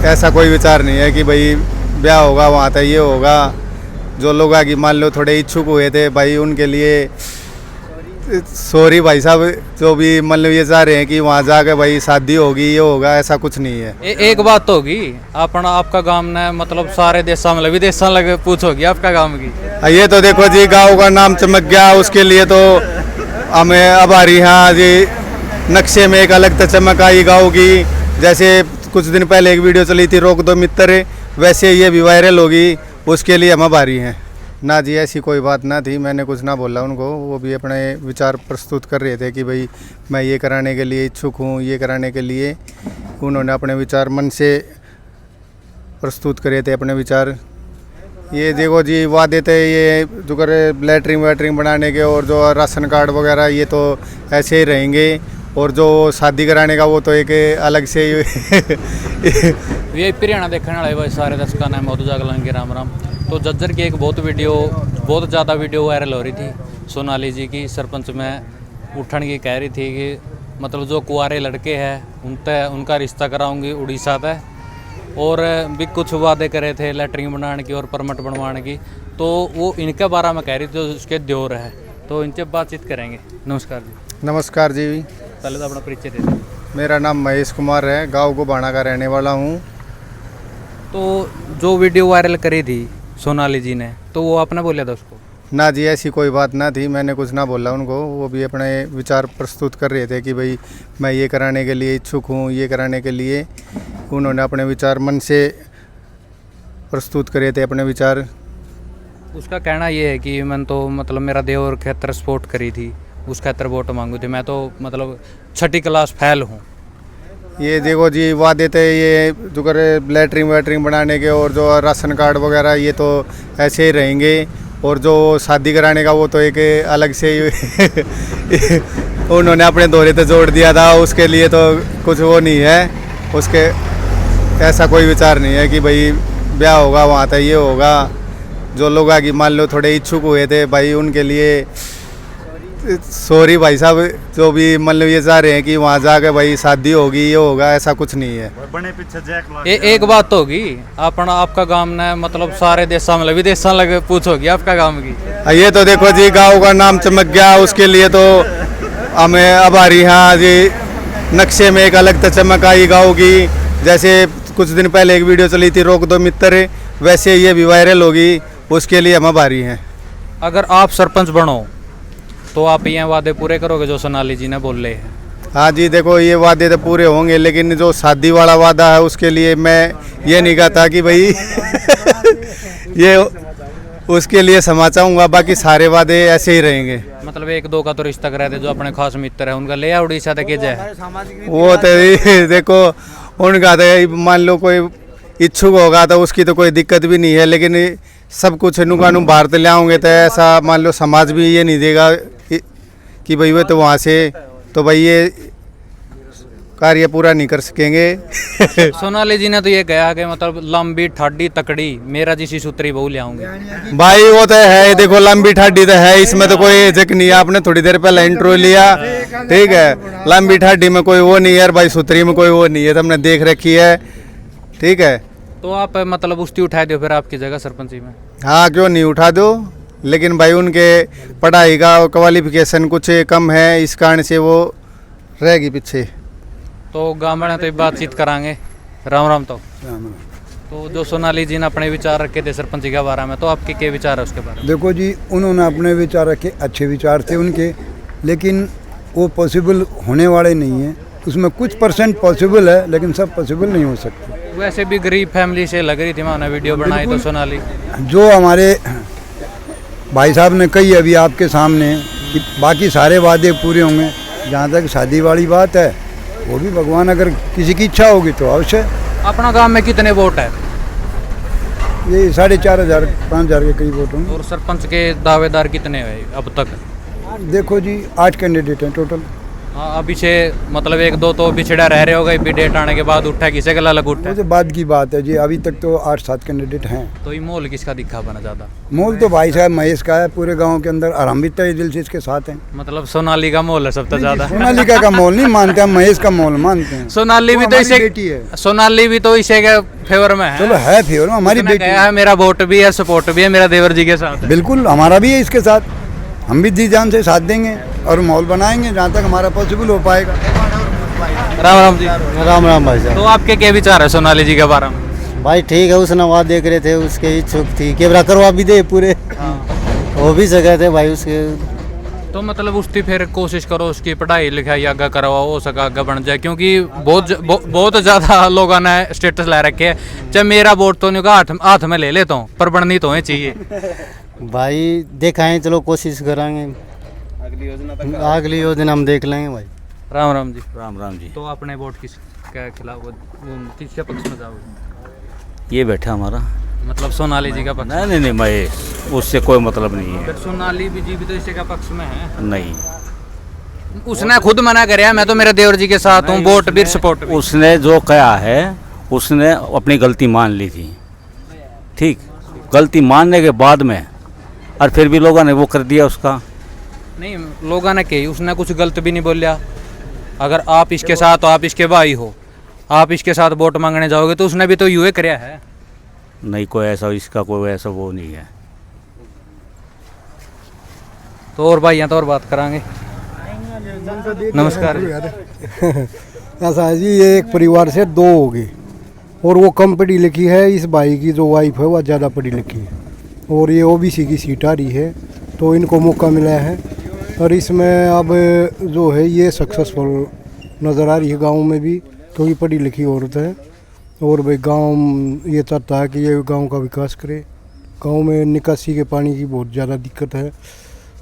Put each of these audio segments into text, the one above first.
ऐसा कोई विचार नहीं है कि भाई ब्याह होगा वहाँ तक ये होगा। जो लोग आगे मान लो थोड़े इच्छुक हुए थे भाई उनके लिए सॉरी भाई साहब, जो भी मतलब ये चाह रहे हैं कि वहाँ जाके भाई शादी होगी ये होगा, ऐसा कुछ नहीं है। एक बात तो होगी अपना आपका गांव ने मतलब सारे देशा में विदेशा लगे पूछोगी आपका गांव की। ये तो देखो जी गांव का नाम चमक गया, उसके लिए तो हमें आभारी हैं जी। नक्शे में एक अलग तो चमक आई गाँव की। जैसे कुछ दिन पहले एक वीडियो चली थी रोक दो मित्र, वैसे ये भी वायरल होगी, उसके लिए हम आभारी हैं। ना जी ऐसी कोई बात ना थी, मैंने कुछ ना बोला उनको। वो भी अपने विचार प्रस्तुत कर रहे थे कि भाई मैं ये कराने के लिए इच्छुक हूँ, ये कराने के लिए उन्होंने अपने विचार मन से प्रस्तुत करे थे अपने विचार। ये देखो जी वादे थे ये जो करे लैटरिन वैटरिन बनाने के और जो राशन कार्ड वगैरह ये तो ऐसे ही रहेंगे, और जो शादी कराने का वो तो एक अलग से ये हरियाणा देखने वाले भाई सारे दर्शकों ने मौजूद जागलन के राम राम। तो जज्जर की एक बहुत ज़्यादा वीडियो वायरल हो रही थी सोनाली जी की, सरपंच में उठन की कह रही थी कि मतलब जो कुंवारे लड़के हैं उनका रिश्ता कराऊंगी उड़ीसा तय, और भी कुछ वादे करे थे लैटरिन बनाने की और परमिट बनवाने की। तो वो इनके बारे में कह रही थी जो उसके द्योर है, तो इनसे बातचीत करेंगे। नमस्कार जी। नमस्कार जी। पहले तो अपना परिचय दे दें। मेरा नाम महेश कुमार है, गांव गोबाना का रहने वाला हूँ। तो जो वीडियो वायरल करी थी सोनाली जी ने, तो वो आपने बोला था उसको? ना जी ऐसी कोई बात ना थी, मैंने कुछ ना बोला उनको। वो भी अपने विचार प्रस्तुत कर रहे थे कि भाई मैं ये कराने के लिए इच्छुक हूँ, ये कराने के लिए उन्होंने अपने विचार मन से प्रस्तुत करे थे अपने विचार। उसका कहना ये है कि मैंने तो मतलब मेरा देवर खेतर सपोर्ट करी थी, उस खेतर वोट मांगी थी, मैं तो मतलब 6ठी क्लास फेल हूँ। ये देखो जी वादे थे ये जो करे लैटरिन वैटरिन बनाने के और जो राशन कार्ड वगैरह ये तो ऐसे ही रहेंगे, और जो शादी कराने का वो तो एक अलग से उन्होंने अपने दौरे पे जोड़ दिया था। उसके लिए तो कुछ वो नहीं है, उसके ऐसा कोई विचार नहीं है कि भाई ब्याह होगा वहाँ तक ये होगा। जो लोग आगे मान लो थोड़े इच्छुक हुए थे भाई उनके लिए सॉरी भाई साहब, जो भी मतलब ये चाह रहे हैं कि वहाँ जाके भाई शादी होगी ये होगा, ऐसा कुछ नहीं है। बने पीछे एक बात तो होगी अपना आपका गांव ने मतलब सारे देशा में विदेशा लगे पूछोगी आपका गांव की। ये तो देखो जी गांव का नाम चमक गया, उसके लिए तो हमें आभारी हैं जी। नक्शे में एक अलग तो चमक आई गाँव की। जैसे कुछ दिन पहले एक वीडियो चली थी रोक दो मित्र, वैसे ये भी वायरल होगी, उसके लिए हम आभारी हैं। अगर आप सरपंच बनो तो आप ये वादे पूरे करोगे जो सोनाली जी ने बोले हैं? हाँ जी देखो ये वादे तो पूरे होंगे, लेकिन जो शादी वाला वादा है उसके लिए मैं ये नहीं कहता कि भाई ये उसके लिए क्षमा चाहूँगा, बाकी सारे वादे ऐसे ही रहेंगे। मतलब 1-2 का तो रिश्ता कराए थे जो अपने खास मित्र है उनका ले आ उड़ीसा तक के जाए। वो तो देखो उनका तो मान लो कोई इच्छुक होगा तो उसकी तो कोई दिक्कत भी नहीं है, लेकिन सब कुछ नुकानू बाहर तो ले आओगे तो ऐसा मान लो समाज भी ये नहीं देगा कि भाई वो तो वहाँ से तो भाई ये कार्य पूरा नहीं कर सकेंगे। सोनाली जी ने तो ये कहा कि मतलब लंबी ठाडी तकड़ी मेरा जिसी सूत्री बहू ले आऊंगे। भाई वो तो है, देखो लंबी ठाडी तो है, इसमें तो कोई झक नहीं है। आपने थोड़ी देर पहले इंट्रो लिया, ठीक है। लंबी ठाडी में कोई वो नहीं है, भाई सूत्री में कोई वो नहीं है, तो हमने देख रखी है, ठीक है। तो आप मतलब उस्ती उठा दो फिर आपकी जगह सरपंची में? हाँ क्यों नहीं उठा दो, लेकिन भाई उनके पढ़ाई का क्वालिफिकेशन कुछ कम है, इस कारण से वो रहेगी पीछे। तो गाँव में तो बातचीत करांगे। राम राम। तो जो सोनाली जी ने अपने विचार रखे थे सरपंच के बारे में, तो आपके क्या विचार है उसके बारे में? देखो जी उन्होंने अपने विचार रखे, अच्छे विचार थे उनके, लेकिन वो पॉसिबल होने वाले नहीं हैं। उसमें कुछ % पॉसिबल है, लेकिन सब पॉसिबल नहीं हो सकते। वैसे भी गरीब फैमिली से लग रही थी मैंने वीडियो बनाई तो सोनाली। जो हमारे भाई साहब ने कही अभी आपके सामने कि बाकी सारे वादे पूरे होंगे, जहाँ तक शादी वाली बात है वो भी भगवान अगर किसी की इच्छा होगी तो अवश्य। अपना गांव में कितने वोट है? ये 4,500 5,000 के कई वोट होंगे। और सरपंच के दावेदार कितने हैं अब तक? देखो जी 8 कैंडिडेट हैं टोटल। हाँ, अभी से मतलब एक दो तो बिछड़ा रह रहे हो गए, डेट आने के बाद उठा किसे गला लग उठा। वो तो बाद की बात है जी, अभी तक तो 8-7 कैंडिडेट हैं। तो ये मोल किसका दिखा बना ज़्यादा? मोल तो भाई साहब महेश का है, पूरे गांव के अंदर आराम भी तय दिल से इसके साथ हैं। मतलब सोनाली का मोल है सबसे ज़्यादा। सोनालिका का मोल नहीं मानते हम, महेश का मोल मानते हैं। सोनाली भी वो तो हमारी इसे बेटी है। सोनाली भी तो इसे के फेवर में है। चलो है फेवर, हमारी उसने बेटी कहा है मेरा वोट भी है, सपोर्ट भी है, मेरा देवर जी के साथ है। बिल्कुल हमारा भी है इसके साथ, हम भी जी जान से साथ देंगे और माहौल बनाएंगे जहाँ तक हमारा पॉसिबल हो पाएगा। राम राम जी। राम राम भाई साहब। तो आपके क्या विचार है सोनाली जी के बारे में? भाई ठीक है, उस नवाज देख रहे थे, उसके इच्छुक थी कैमरा करवा भी दे पूरे, हो भी सके थे भाई उसके। तो मतलब उसकी फिर कोशिश करो उसकी पढ़ाई लिखाई आगे करवाओ, हो सका आगे बन जाए, क्योंकि बहुत ज़्यादा लोगों ने स्टेटस ला रखे है चाहे मेरा वोट तो नहीं होगा हाथ में ले लेता हूँ, पर बननी तो है चाहिए। भाई देखाएं, चलो कोशिश कराएंगे, अगली योजना हम देख लेंगे भाई। राम राम जी। राम राम जी। तो अपने वोट किसके खिलाफ, किसके पक्ष में जाओगे? ये बैठा हमारा, मतलब सोनाली जी का पक्ष? नहीं नहीं, मैं उससे कोई मतलब नहीं है। फिर सोनाली भी जी भी तो इसी का पक्ष में है। नहीं, उसने खुद मना कराया, मैं तो मेरे देवर जी के साथ हूँ, वोट भी सपोर्ट भी। उसने जो कहा है उसने अपनी गलती मान ली थी, ठीक, गलती मानने के बाद में और फिर भी लोगों ने वो कर दिया उसका। नहीं, लोगों ने कही, उसने कुछ गलत भी नहीं बोलिया। अगर आप इसके साथ हो, आप इसके भाई हो, आप इसके साथ वोट मांगने जाओगे तो उसने भी तो यूँ कराया है। नहीं, कोई ऐसा इसका कोई ऐसा वो नहीं है। तो और भाई यहाँ तो और बात करांगे। नमस्कार। ऐसा है जी, ये एक परिवार से दो हो गए और वो कम पढ़ी लिखी है, इस भाई की जो वाइफ है वह ज़्यादा पढ़ी लिखी है और ये ओबीसी की सीट आ रही है, तो इनको मौका मिला है और इसमें अब जो है ये सक्सेसफुल नज़र आ रही है गांव में भी, क्योंकि पढ़ी लिखी औरत है और भाई गांव ये चाहता है कि ये गांव का विकास करे। गांव में निकासी के पानी की बहुत ज़्यादा दिक्कत है,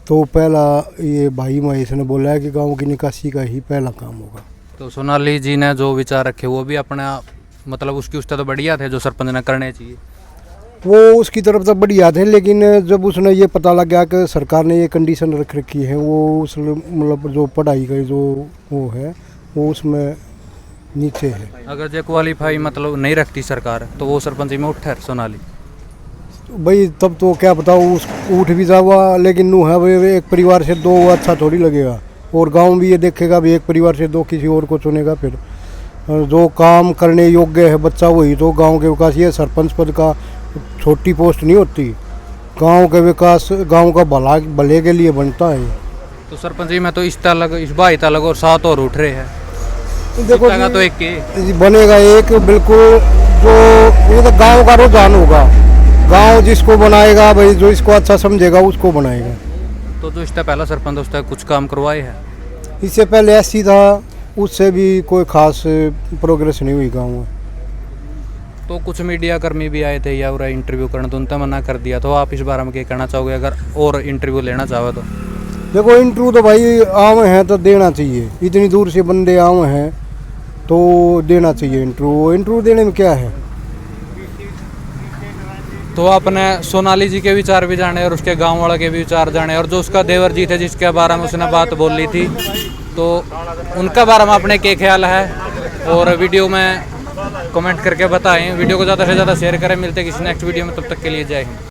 तो पहला ये भाई महेश ने बोला है कि गांव की निकासी का ही पहला काम होगा। तो सोनाली जी ने जो विचार रखे वो भी अपना मतलब उसकी उससे तो बढ़िया थे जो सरपंच ने करने चाहिए। वो उसकी तरफ से बढ़िया थे, लेकिन जब उसने ये पता लग गया कि सरकार ने ये कंडीशन रख रखी है, वो उस मतलब जो पढ़ाई का जो वो है वो उसमें नीचे है। अगर जो क्वालिफाई मतलब नहीं रखती सरकार तो वो सरपंच में उठे सोनाली भाई, तब तो क्या बताओ उस उठ भी जावा, लेकिन नू है भाई एक परिवार से दो अच्छा थोड़ी लगेगा, और गांव भी ये देखेगा भी एक परिवार से दो किसी और को चुनेगा, फिर जो काम करने योग्य है बच्चा वही तो गांव के विकास। ये सरपंच पद का छोटी पोस्ट नहीं होती, गांव के विकास गांव का भले के लिए बनता है। तो सरपंच में तो इस अलग इस बाई अलग और सात और उठ रहे हैं, देखो का तो एक के बनेगा एक बिल्कुल, जो ये तो गांव का रुझान होगा, गांव जिसको बनाएगा भाई, जो इसको अच्छा समझेगा उसको बनाएगा। तो जो इससे पहला सरपंच उसका कुछ काम करवाए है? इससे पहले ऐसी था, उससे भी कोई खास प्रोग्रेस नहीं हुई गांव में। तो कुछ मीडिया कर्मी भी आए थे या पूरा इंटरव्यू करना, तो उनने मना कर दिया। तो आप इस बारे में क्या कहना चाहोगे अगर और इंटरव्यू लेना चाहो तो? देखो इंटरव्यू तो भाई आम हैं तो देना चाहिए, इतनी दूर से बंदे आम हैं तो देना चाहिए इंटरव्यू देने में क्या है। तो आपने सोनाली जी के विचार भी जाने और उसके गांव वाले के भी विचार जाने, और जो उसका देवर जी थे जिसके बारे में उसने बात बोल ली थी, तो उनका बारे में अपने क्या ख्याल है और वीडियो में कमेंट करके बताएं। वीडियो को ज़्यादा से ज़्यादा शेयर करें। मिलते हैं किसी नेक्स्ट वीडियो में, तब तक के लिए जय हिंद।